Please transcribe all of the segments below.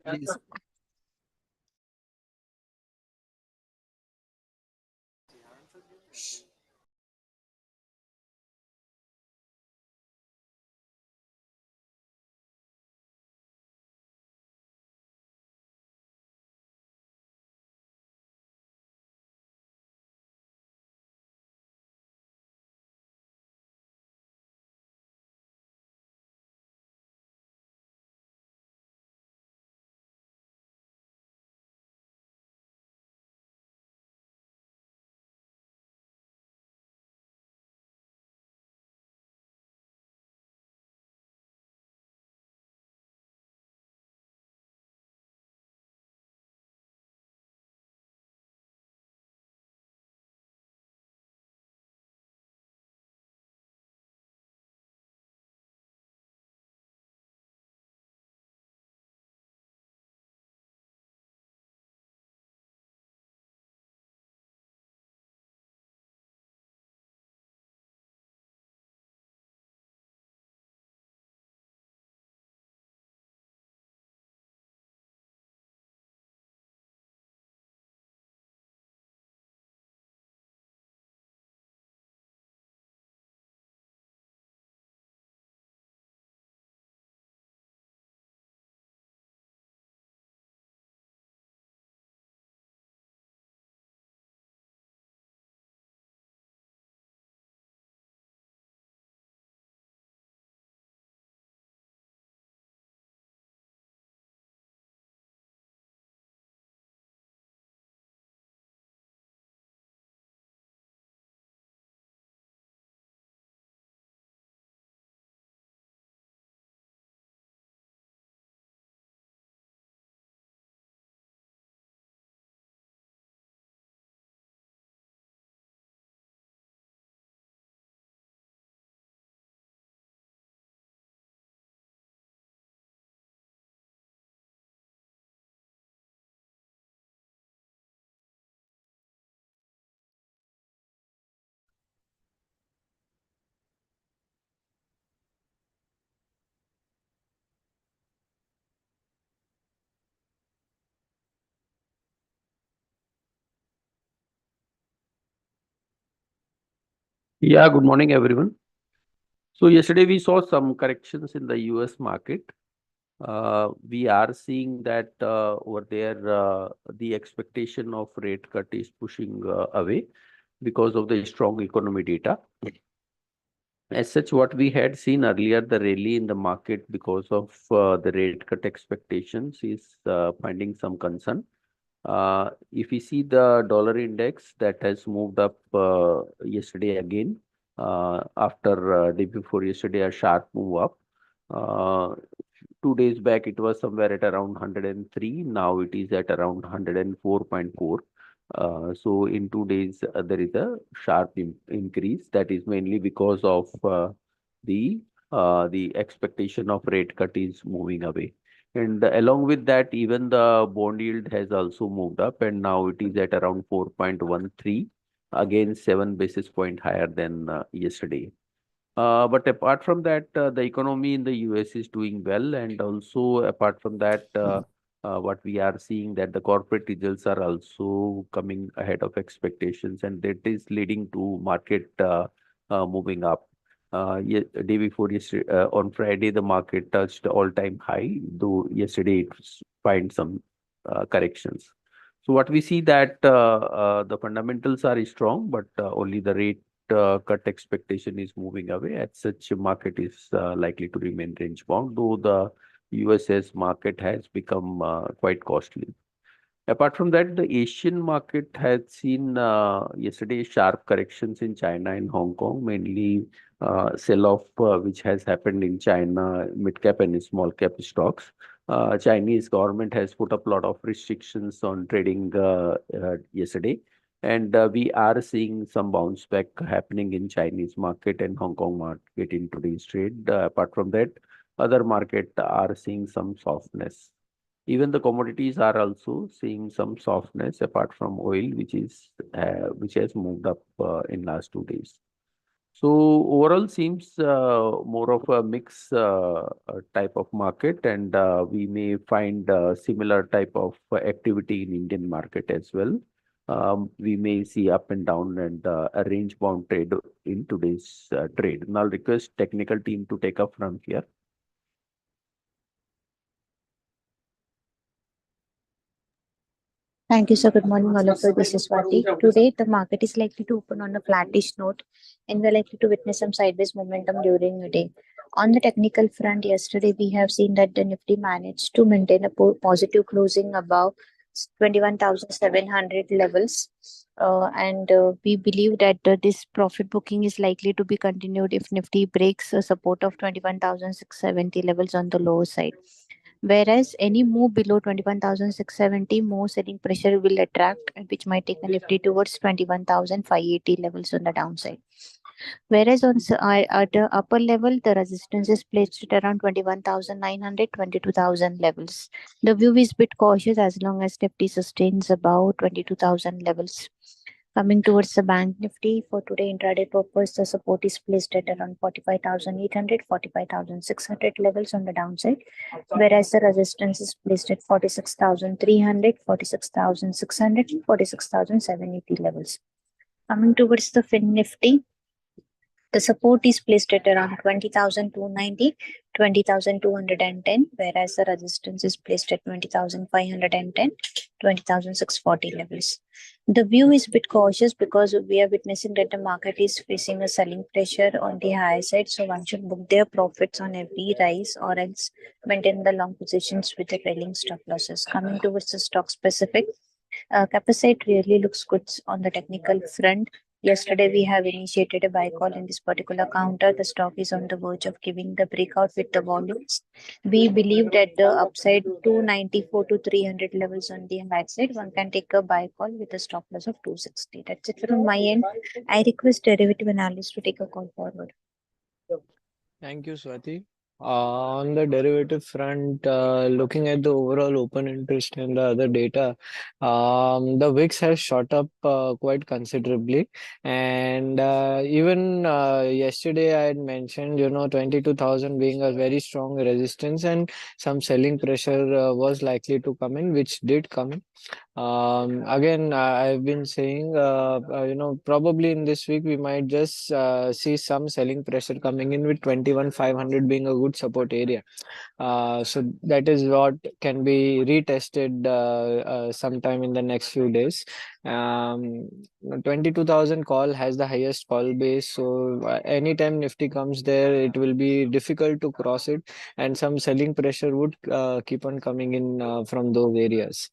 Please. Yeah, good morning, everyone. So yesterday we saw some corrections in the US market. We are seeing that over there the expectation of rate cut is pushing away because of the strong economy data. As such, what we had seen earlier, the rally in the market because of the rate cut expectations is finding some concern. If we see the dollar index that has moved up yesterday again, after day before yesterday, a sharp move up. Uh, 2 days back, it was somewhere at around 103. Now it is at around 104.4. So in 2 days, there is a sharp increase. That is mainly because of the the expectation of rate cut is moving away. And along with that, even the bond yield has also moved up, and now it is at around 4.13, again 7 basis point higher than yesterday. But apart from that, the economy in the US is doing well, and also apart from that, what we are seeing that the corporate results are also coming ahead of expectations, and that is leading to market moving up. Day before yesterday, on Friday, the market touched all-time high, though yesterday it find some corrections. So what we see that the fundamentals are strong, but only the rate cut expectation is moving away. As such, market is likely to remain range bound, though the US's market has become quite costly. Apart from that, the Asian market has seen yesterday sharp corrections in China and Hong Kong, mainly sell-off which has happened in China, mid-cap and small-cap stocks. Chinese government has put up a lot of restrictions on trading yesterday. And we are seeing some bounce back happening in Chinese market and Hong Kong market in today's trade. Apart from that, other market are seeing some softness. Even the commodities are also seeing some softness apart from oil, which has moved up in last 2 days. So overall seems more of a mix type of market, and we may find similar type of activity in Indian market as well. We may see up and down and a range bound trade in today's trade. Now I'll request technical team to take up from here. Thank you, sir. Good morning, all of you. This is Swati. Today, the market is likely to open on a flattish note, and we're likely to witness some sideways momentum during the day. On the technical front, yesterday we have seen that the Nifty managed to maintain a positive closing above 21,700 levels. And we believe that this profit booking is likely to be continued if Nifty breaks a support of 21,670 levels on the lower side. Whereas any move below 21,670, more selling pressure will attract, which might take the Nifty towards 21,580 levels on the downside. Whereas at the upper level, the resistance is placed at around 21,900, 22,000 levels. The view is a bit cautious as long as Nifty sustains above 22,000 levels. Coming towards the Bank Nifty for today intraday purpose, the support is placed at around 45,800, 45,600 levels on the downside, whereas the resistance is placed at 46,300, 46,600, 46,780 levels. Coming towards the Fin Nifty, the support is placed at around 20,290, 20,210, whereas the resistance is placed at 20,510, 20,640 levels. The view is a bit cautious because we are witnessing that the market is facing a selling pressure on the higher side. So one should book their profits on every rise or else maintain the long positions with the trailing stop losses. Coming towards the stock specific, Capacite really looks good on the technical front. Yesterday, we have initiated a buy call in this particular counter. The stock is on the verge of giving the breakout with the volumes. We believe that the upside 294 to 300 levels on the high side, one can take a buy call with a stop loss of 260. That's it from my end. I request derivative analyst to take a call forward. Thank you, Swati. On the derivative front, looking at the overall open interest and the other data, the VIX has shot up quite considerably. And even yesterday, I had mentioned, 22,000 being a very strong resistance and some selling pressure was likely to come in, which did come in. Again, I've been saying, probably in this week we might just see some selling pressure coming in with 21,500 being a good support area. So that is what can be retested sometime in the next few days. 22,000 call has the highest call base, so anytime Nifty comes there, it will be difficult to cross it, and some selling pressure would keep on coming in from those areas.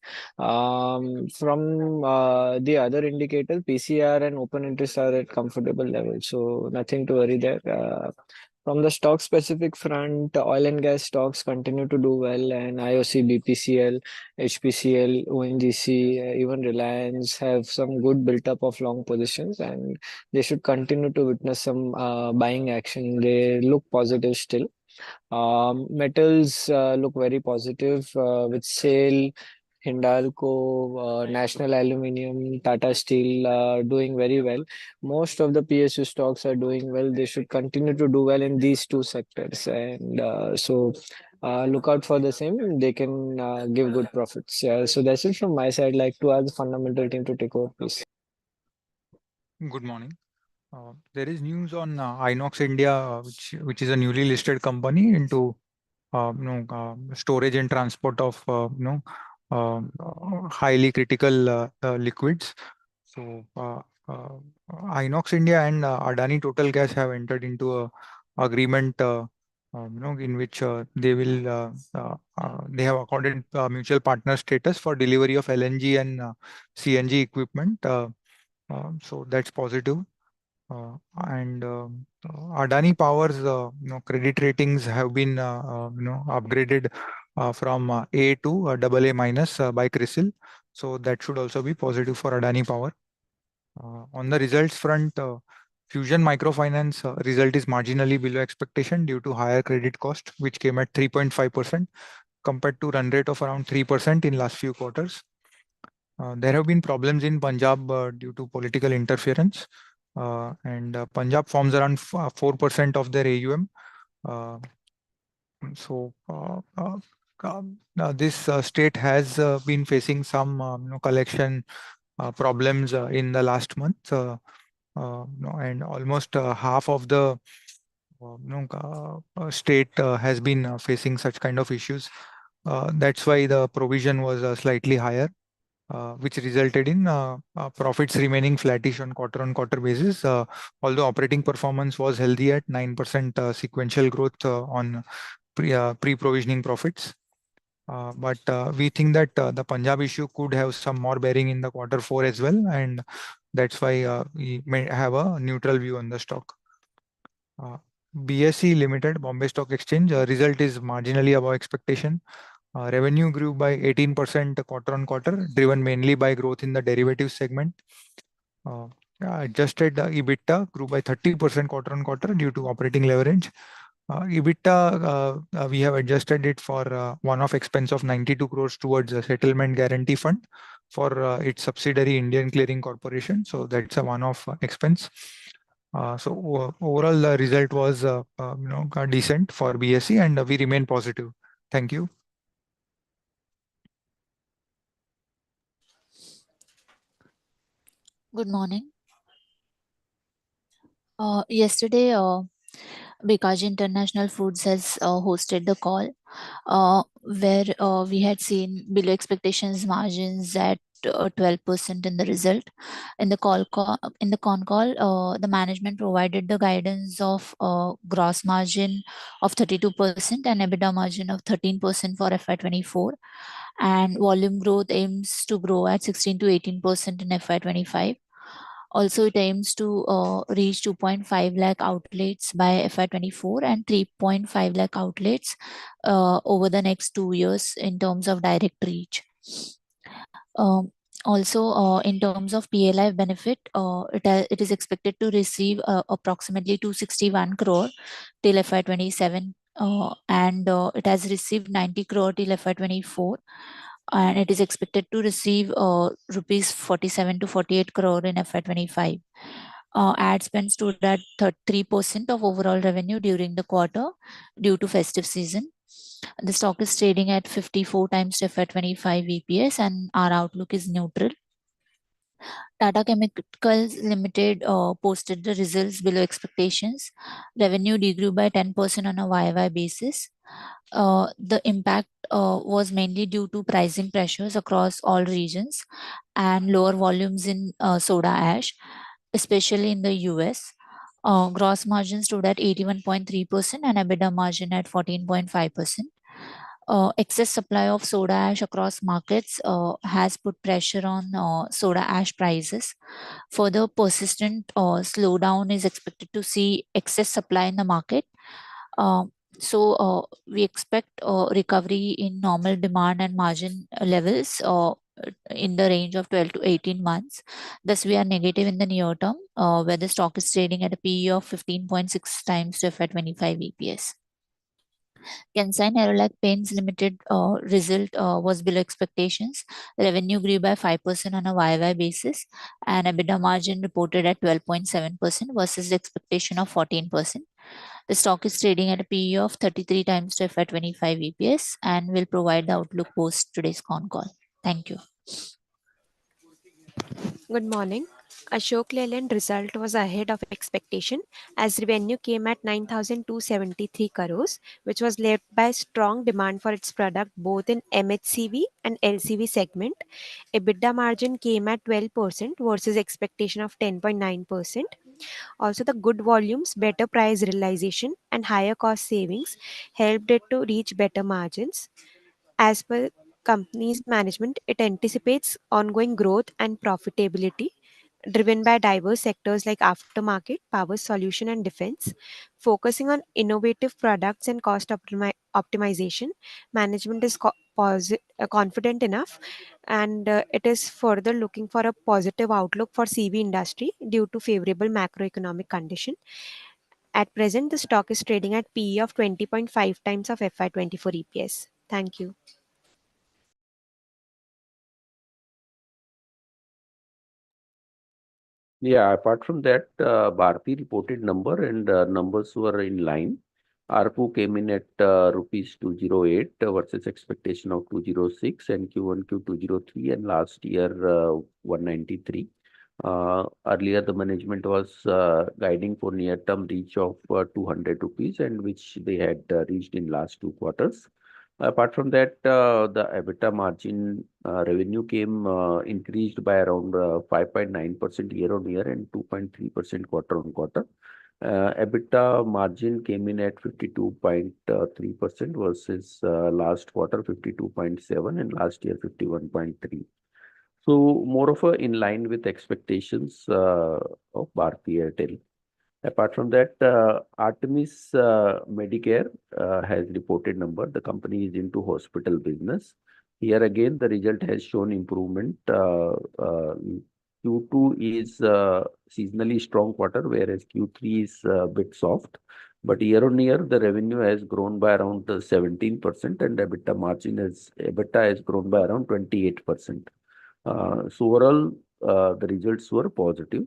From the other indicator, PCR and open interest are at comfortable levels, so nothing to worry there. From the stock specific front, oil and gas stocks continue to do well, and IOC, BPCL, HPCL, ONGC, even Reliance have some good built up of long positions, and they should continue to witness some buying action. They look positive still. Metals look very positive with SAIL, Hindalco, National Aluminium, Tata Steel doing very well. Most of the PSU stocks are doing well. They should continue to do well in these two sectors. And so look out for the same. They can give good profits. So that's it from my side. I'd like to ask the fundamental team to take over, please. Good morning. There is news on Inox India, which is a newly listed company into storage and transport of highly critical liquids. So Inox India and Adani Total Gas have entered into a agreement in which they will they have accorded mutual partner status for delivery of LNG and CNG equipment. So that's positive. And Adani Power's credit ratings have been upgraded from A to AA minus by CRISIL. So that should also be positive for Adani Power. On the results front, Fusion Microfinance result is marginally below expectation due to higher credit cost, which came at 3.5% compared to run rate of around 3% in last few quarters. There have been problems in Punjab due to political interference, and Punjab forms around 4% of their AUM. So this state has been facing some collection problems in the last month, and almost half of the state has been facing such kind of issues. That's why the provision was slightly higher, which resulted in profits remaining flattish on quarter basis. Although operating performance was healthy at 9% sequential growth on pre-provisioning profits. But we think that the Punjab issue could have some more bearing in the quarter 4 as well, and that's why we may have a neutral view on the stock. BSE Limited, Bombay Stock Exchange, result is marginally above expectation. Revenue grew by 18% quarter on quarter, driven mainly by growth in the derivatives segment. Adjusted EBITDA grew by 30% quarter on quarter due to operating leverage. EBITDA, we have adjusted it for one-off expense of 92 crores towards a settlement guarantee fund for its subsidiary Indian Clearing Corporation. So that's a one-off expense. So overall, the result was decent for BSE, and we remain positive. Thank you. Good morning. Yesterday, Bikaji International Foods has hosted the call where we had seen below expectations margins at 12% in the result. In the con call, the management provided the guidance of gross margin of 32% and EBITDA margin of 13% for FY24, and volume growth aims to grow at 16 to 18% in FY25. Also, it aims to reach 2.5 lakh outlets by FY24 and 3.5 lakh outlets over the next 2 years in terms of direct reach. Also, in terms of PLI benefit, it is expected to receive approximately 261 crore till FY27, and it has received 90 crore till FY24, and it is expected to receive rupees 47 to 48 crore in FY25. Ad spend stood at 3% of overall revenue during the quarter due to festive season. The stock is trading at 54 times to FY25 EPS, and our outlook is neutral. Tata Chemicals Limited posted the results below expectations. Revenue degrew by 10% on a YY basis. The impact was mainly due to pricing pressures across all regions and lower volumes in soda ash, especially in the US. Gross margin stood at 81.3% and EBITDA margin at 14.5%. Excess supply of soda ash across markets has put pressure on soda ash prices. Further, persistent slowdown is expected to see excess supply in the market. So we expect recovery in normal demand and margin levels in the range of 12 to 18 months. Thus, we are negative in the near term, where the stock is trading at a PE of 15.6 times to FY25 EPS. Kansai Nerolac Paints Limited result was below expectations. Revenue grew by 5% on a YY basis, and EBITDA margin reported at 12.7% versus the expectation of 14%. The stock is trading at a PE of 33 times to FY25 EPS and will provide the outlook post today's con call. Thank you. Good morning. Ashok Leyland result was ahead of expectation as revenue came at 9,273 crores, which was led by strong demand for its product both in MHCV and LCV segment. EBITDA margin came at 12% versus expectation of 10.9%. Also, the good volumes, better price realization, and higher cost savings helped it to reach better margins. As per company's management, it anticipates ongoing growth and profitability driven by diverse sectors like aftermarket, power solution, and defense. Focusing on innovative products and cost optimization, management is confident enough, and it is further looking for a positive outlook for CV industry due to favorable macroeconomic condition. At present, the stock is trading at PE of 20.5 times of FY24 EPS. Thank you. Yeah, apart from that, Bharti reported number and numbers were in line. ARPU came in at rupees 208 versus expectation of 206 and Q1Q 203 and last year 193. Earlier, the management was guiding for near-term reach of 200 rupees and which they had reached in last 2 quarters. Apart from that, the EBITDA margin revenue came increased by around 5.9% year-on-year and 2.3% quarter-on-quarter. EBITDA margin came in at 52.3% versus last quarter 52.7 and last year 51.3. So more of a in line with expectations of Bharti Airtel. Apart from that, Artemis Medicare has reported number. The company is into hospital business. Here again, the result has shown improvement. Q2 is seasonally strong quarter, whereas Q3 is a bit soft. But year on year, the revenue has grown by around 17% and EBITDA has grown by around 28%. So overall, the results were positive.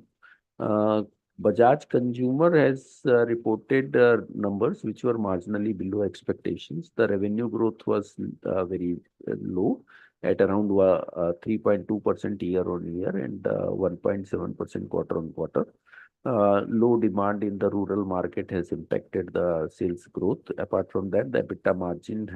Bajaj Consumer has reported numbers which were marginally below expectations. The revenue growth was very low at around 3.2% year on year and 1.7% quarter on quarter. Low demand in the rural market has impacted the sales growth. Apart from that, the EBITDA margin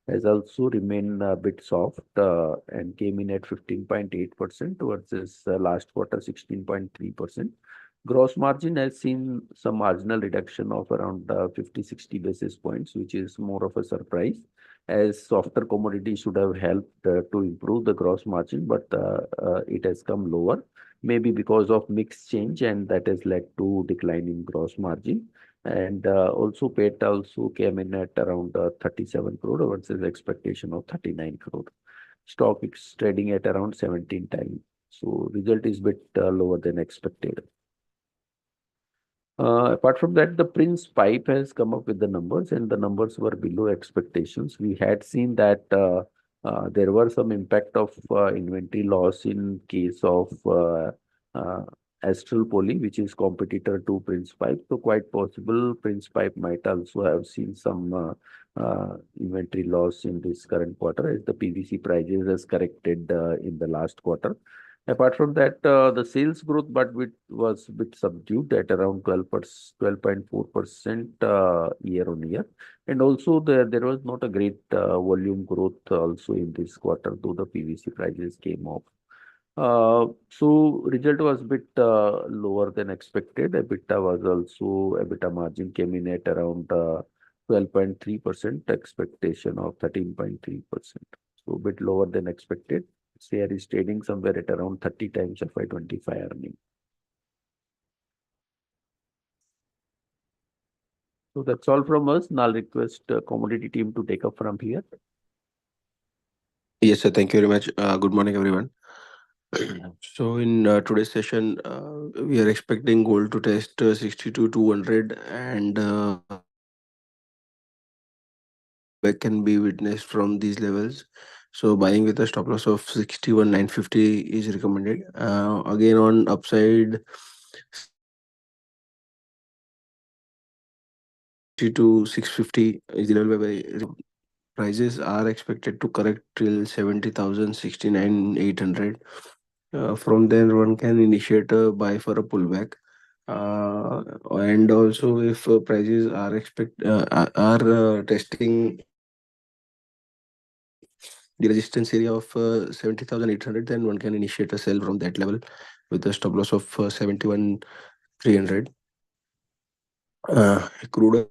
has also remained a bit soft and came in at 15.8% versus last quarter 16.3%. Gross margin has seen some marginal reduction of around 50-60 basis points, which is more of a surprise, as softer commodity should have helped to improve the gross margin, but it has come lower, maybe because of mix change, and that has led to decline in gross margin. And also PAT also came in at around 37 crore versus expectation of 39 crore. Stock is trading at around 17 times. So result is bit lower than expected. Apart from that, the Prince Pipe has come up with the numbers and the numbers were below expectations. We had seen that there were some impact of inventory loss in case of Astral Poly, which is competitor to Prince Pipe. So quite possible Prince Pipe might also have seen some inventory loss in this current quarter as the PVC prices has corrected in the last quarter. Apart from that, the sales growth was a bit subdued at around 12.4% year on year. And also there was not a great volume growth also in this quarter, though the PVC prices came off. So result was a bit lower than expected. EBITDA margin came in at around 12.3%, expectation of 13.3%. So a bit lower than expected. Share is trading somewhere at around 30 times FY25 earning. So that's all from us. Now I'll request commodity team to take up from here. Yes, sir. Thank you very much. Good morning, everyone. So in today's session, we are expecting gold to test 62,200 and back can be witnessed from these levels. So buying with a stop loss of 61,950 is recommended. Again, on upside, 62,650 is the level where prices are expected to correct till 70,000, 69,800. From there, one can initiate a buy for a pullback. And also, if prices are testing the resistance area of 70,800, then one can initiate a sell from that level with a stop loss of 71,300. Crude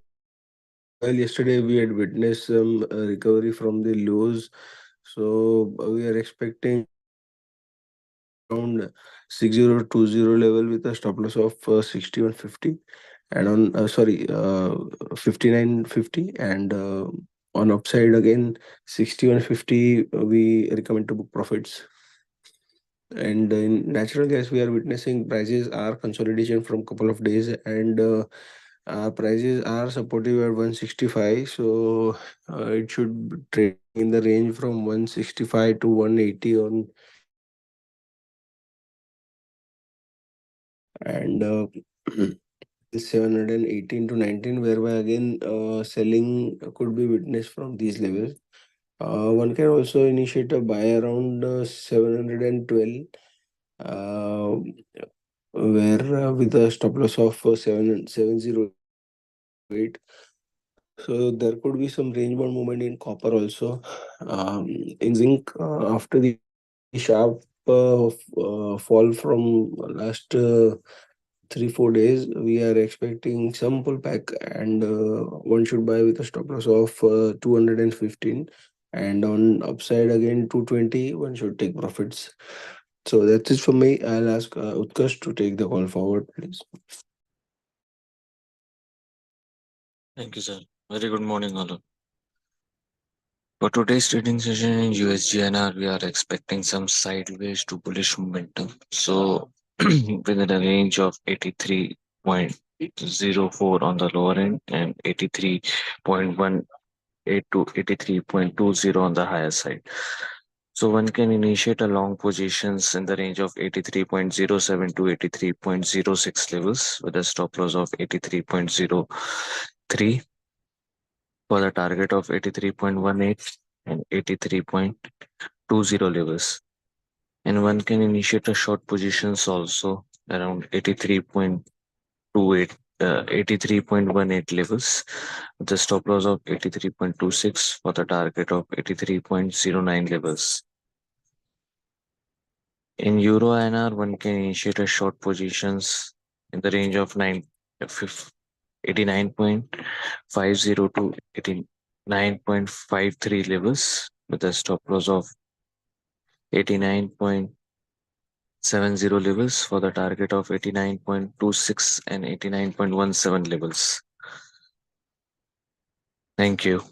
oil, yesterday we had witnessed some recovery from the lows, so we are expecting around 6020 level with a stop loss of 6150 and on 5950 and on upside again 6150 we recommend to book profits. And in natural gas we are witnessing prices are consolidation from couple of days, and prices are supportive at 165, so it should trade in the range from 165 to 180 on. And 718 to 19, whereby again selling could be witnessed from these levels. One can also initiate a buy around 712, where with a stop loss of 708. So there could be some range bound movement in copper also. In zinc, after the sharp fall from last 3-4 days, we are expecting some pullback, and one should buy with a stop loss of 215, and on upside again 220 one should take profits. So that's it for me. I'll ask Utkarsh to take the call forward, please. Thank you, sir. Very good morning, all. For today's trading session in USGNR, we are expecting some sideways to bullish momentum. So within a range of 83.04 on the lower end and 83.18 to 83.20 on the higher side. So one can initiate a long positions in the range of 83.07 to 83.06 levels with a stop loss of 83.03 for the target of 83.18 and 83.20 levels. And one can initiate a short positions also around 83.28, 83.18 levels with the stop loss of 83.26 for the target of 83.09 levels. In Euro INR, one can initiate a short positions in the range of 89.50 to 89.53 levels with a stop loss of 89.70 levels for the target of 89.26 and 89.17 levels. Thank you.